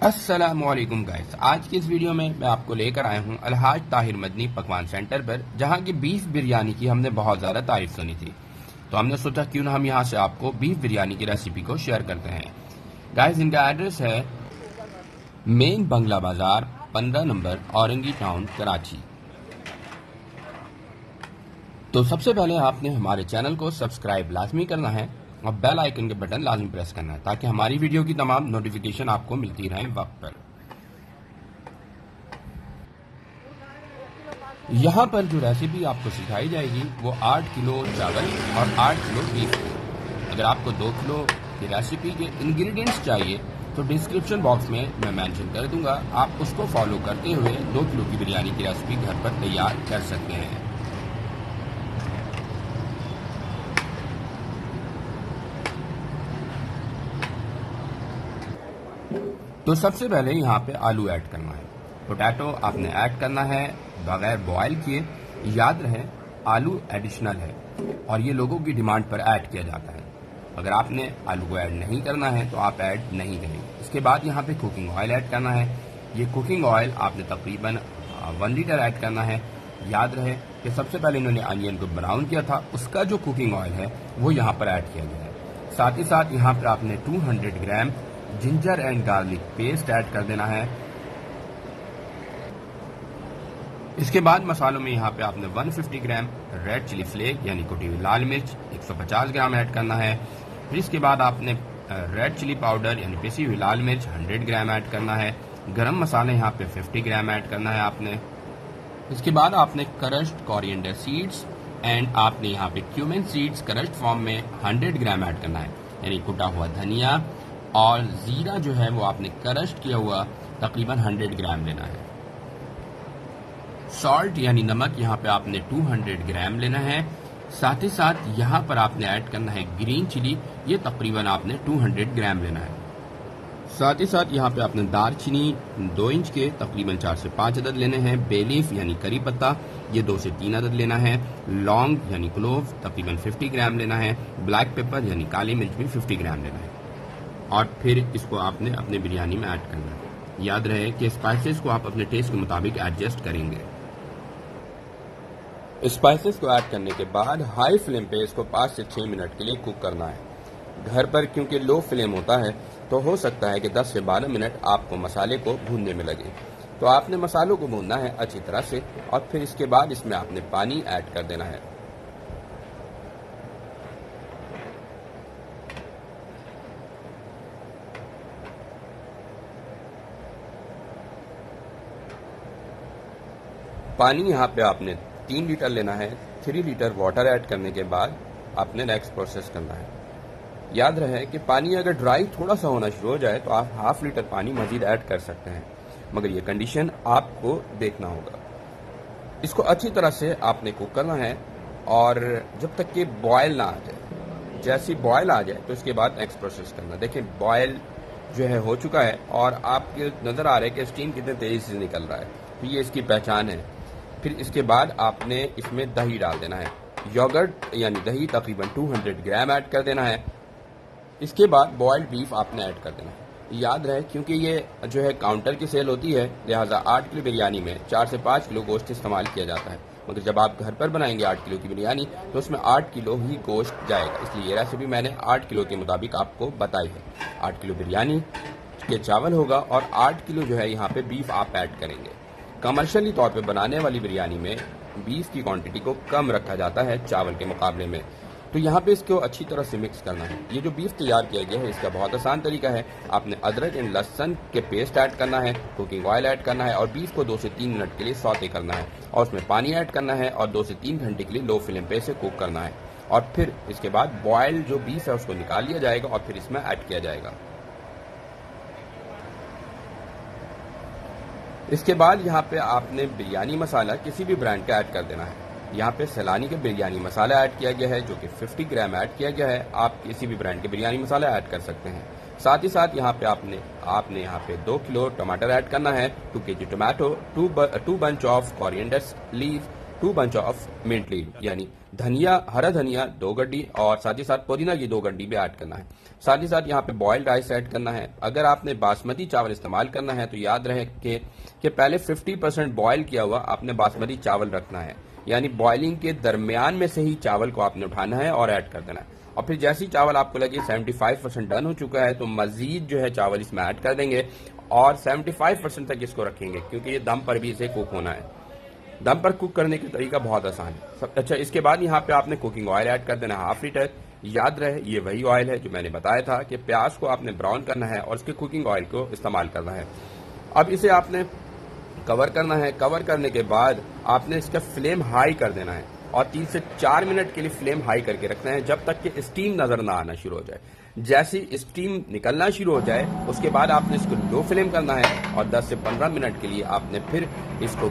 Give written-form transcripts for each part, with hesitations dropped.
अस्सलामुअलैकुम गाइस, आज की इस वीडियो में मैं आपको लेकर आया हूं अलहाज ताहिर मदनी पकवान सेंटर पर, जहां की बीफ बिरयानी की हमने बहुत ज़्यादा तारीफ सुनी थी। तो हमने सोचा क्यों ना हम यहां से आपको बीफ बिरयानी की रेसिपी को शेयर करते हैं। गाइस, इनका एड्रेस है मेन बंगला बाजार 15 नंबर औरंगी टाउन कराची। तो सबसे पहले आपने हमारे चैनल को सब्सक्राइब लाजमी करना है और बेल आइकन के बटन लाजमी प्रेस करना है ताकि हमारी वीडियो की तमाम नोटिफिकेशन आपको मिलती रहें वक्त पर। यहाँ पर जो रेसिपी आपको सिखाई जाएगी वो 8 किलो चावल और 8 किलो बीफ है। अगर आपको 2 किलो की रेसिपी के इंग्रेडिएंट्स चाहिए तो डिस्क्रिप्शन बॉक्स में मैं मेंशन कर दूंगा, आप उसको फॉलो करते हुए 2 किलो की बिरयानी की रेसिपी घर पर तैयार कर सकते हैं। तो सबसे पहले यहाँ पे आलू ऐड करना है। पोटैटो आपने ऐड करना है बगैर बॉयल किए। याद रहे आलू एडिशनल है और ये लोगों की डिमांड पर ऐड किया जाता है। अगर आपने आलू को ऐड नहीं करना है तो आप ऐड नहीं करेंगे। इसके बाद यहाँ पे कुकिंग ऑयल ऐड करना है। ये कुकिंग ऑयल आपने तकरीबन 1 लीटर ऐड करना है। याद रहे कि सबसे पहले इन्होंने अनियन को ब्राउन किया था, उसका जो कुकिंग ऑयल है वो यहाँ पर ऐड किया गया है। साथ ही साथ यहाँ पर आपने 200 ग्राम ginger and garlic paste add कर देना है। इसके बाद मसालों में यहाँ पे आपने 150 ग्राम रेड चिली फ्लेक यानी कुटी हुई लाल मिर्च 150 ग्राम ऐड करना है। फिर इसके बाद आपने रेड चिली पाउडर यानी पिसी हुई लाल मिर्च 100 ग्राम ऐड करना है। गरम मसाले यहाँ पे 50 ग्राम ऐड करना है आपने। इसके बाद आपने क्रश्ड कोरिएंडर सीड्स एंड आपने यहाँ पे क्यूमिन सीड्स क्रश्ड फॉर्म में 100 ग्राम ऐड करना है, यानी कुटा हुआ धनिया और जीरा जो है वो आपने क्रश्ड किया हुआ तकरीबन 100 ग्राम लेना है। सॉल्ट यानी नमक यहाँ पे आपने 200 ग्राम लेना है। साथ ही साथ यहाँ पर आपने ऐड करना है ग्रीन चिली, ये तकरीबन आपने 200 ग्राम लेना है। साथ ही साथ यहाँ पे आपने दालचीनी 2 इंच के तकरीबन 4 से 5 अदद लेने हैं। बेलीफ यानी करी पत्ता ये 2 से 3 अदद लेना है। लौंग यानी क्लोव तकरीबन 50 ग्राम लेना है। ब्लैक पेपर यानी काली मिर्च भी 50 ग्राम लेना है और फिर इसको आपने अपने बिरयानी में ऐड करना है। याद रहे कि स्पाइसेस को आप अपने टेस्ट के मुताबिक एडजस्ट करेंगे। स्पाइसेस को ऐड करने के बाद हाई फ्लेम पे इसको 5 से 6 मिनट के लिए कुक करना है। घर पर क्योंकि लो फ्लेम होता है तो हो सकता है कि 10 से 12 मिनट आपको मसाले को भूनने में लगे। तो आपने मसालों को भूनना है अच्छी तरह से और फिर इसके बाद इसमें आपने पानी ऐड कर देना है। पानी यहाँ पे आपने 3 लीटर लेना है। 3 लीटर वाटर ऐड करने के बाद आपने नेक्स्ट प्रोसेस करना है। याद रहे कि पानी अगर ड्राई थोड़ा सा होना शुरू हो जाए तो आप ½ लीटर पानी मजीद ऐड कर सकते हैं, मगर ये कंडीशन आपको देखना होगा। इसको अच्छी तरह से आपने कुक करना है और जब तक कि बॉयल ना आ जाए। जैसे बॉयल आ जाए तो इसके बाद नेक्स्ट प्रोसेस करना। देखिए बॉयल जो है हो चुका है और आपके नज़र आ रहा है कि स्टीम कितने तेज़ी से निकल रहा है, तो ये इसकी पहचान है। फिर इसके बाद आपने इसमें दही डाल देना है। योगर्ट यानी दही तकरीबन 200 ग्राम ऐड कर देना है। इसके बाद बॉइल्ड बीफ आपने ऐड कर देना है। याद रहे क्योंकि ये जो है काउंटर की सेल होती है, लिहाजा 8 किलो बिरयानी में 4 से 5 किलो गोश्त इस्तेमाल किया जाता है, मगर जब आप घर पर बनाएंगे 8 किलो की बिरयानी तो उसमें 8 किलो ही गोश्त जाएगा। इसलिए ये रेसिपी मैंने 8 किलो के मुताबिक आपको बताई है। 8 किलो बिरयानी के चावल होगा और 8 किलो जो है यहाँ पे बीफ आप ऐड करेंगे। कमर्शियली तौर पे बनाने वाली बिरयानी में बीफ की क्वांटिटी को कम रखा जाता है चावल के मुकाबले में। तो यहाँ पे इसको अच्छी तरह से मिक्स करना है। ये जो बीफ तैयार किया गया है इसका बहुत आसान तरीका है। आपने अदरक एंड लहसुन के पेस्ट ऐड करना है, कुकिंग ऑयल ऐड करना है और बीफ को 2 से 3 मिनट के लिए सौते करना है और उसमें पानी ऐड करना है और 2 से 3 घंटे के लिए लो फ्लेम पे इसे कुक करना है और फिर इसके बाद बॉयल जो बीफ है उसको निकाल लिया जाएगा और फिर इसमें ऐड किया जाएगा। इसके बाद यहाँ पे आपने बिरयानी मसाला किसी भी ब्रांड का ऐड कर देना है। यहाँ पे सैलानी का बिरयानी मसाला ऐड किया गया है जो कि 50 ग्राम ऐड किया गया है। आप किसी भी ब्रांड के बिरयानी मसाला ऐड कर सकते हैं। साथ ही साथ यहाँ पे आपने यहाँ पे 2 किलो टमाटर ऐड करना है, 2 kg tomato, 2 bunch of coriander leave 2 bunch of mint leave, यानी धनिया, हरा धनिया 2 गड्डी और साथ ही साथ पुदीना की 2 गड्डी भी ऐड करना है। साथ ही साथ यहाँ पे बॉइल्ड राइस ऐड करना है। अगर आपने बासमती चावल इस्तेमाल करना है तो याद रहे कि पहले 50% बॉयल किया हुआ आपने बासमती चावल रखना है, यानी बॉइलिंग के दरमियान में से ही चावल को आपने उठाना है और ऐड कर देना है। और फिर जैसे ही चावल आपको लगे 75% डन हो चुका है तो मजीद जो है चावल इसमें ऐड कर देंगे और 75% तक इसको रखेंगे, क्योंकि ये दम पर भी इसे कुक होना है। दम पर कुक करने का तरीका बहुत आसान है। अच्छा, इसके बाद यहाँ पे आपने कुकिंग ऑयल ऐड कर देना है 1/2 लीटर। याद रहे ये वही ऑयल है जो मैंने बताया था कि प्याज को आपने ब्राउन करना है और उसके कुकिंग ऑयल को इस्तेमाल करना है। अब इसे आपने कवर करना है। कवर करने के बाद आपने इसका फ्लेम हाई कर देना है और 3 से 4 मिनट के लिए फ्लेम हाई करके रखना है, जब तक कि स्टीम नजर ना आना शुरू हो जाए। जैसे स्टीम निकलना शुरू हो जाए उसके बाद आपने इसको लो फ्लेम करना है और 10 से 15 मिनट के लिए आपने फिर इसको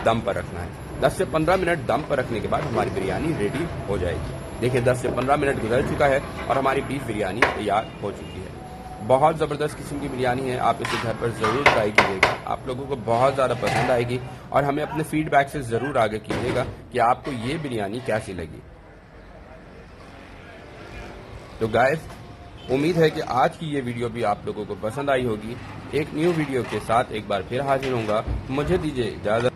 दम पर रखना है। 10 से 15 मिनट दम पर रखने के बाद हमारी बिरयानी रेडी हो जाएगी। देखिए 10 से 15 मिनट गुजर चुका है और हमारी बीफ बिरयानी तैयार हो चुकी है। बहुत ज़बरदस्त किस्म की बिरयानी है, आप इसे घर पर ज़रूर ट्राई कीजिएगा, आप लोगों को बहुत ज़्यादा पसंद आएगी और हमें अपने फीडबैक से ज़रूर आगे कीजिएगा कि आपको ये बिरयानी कैसी लगी। तो गाइस, उम्मीद है कि आज की ये वीडियो भी आप लोगों को पसंद आई होगी। एक न्यू वीडियो के साथ एक बार फिर हाजिर होऊंगा। मुझे दीजिए इजाज़त।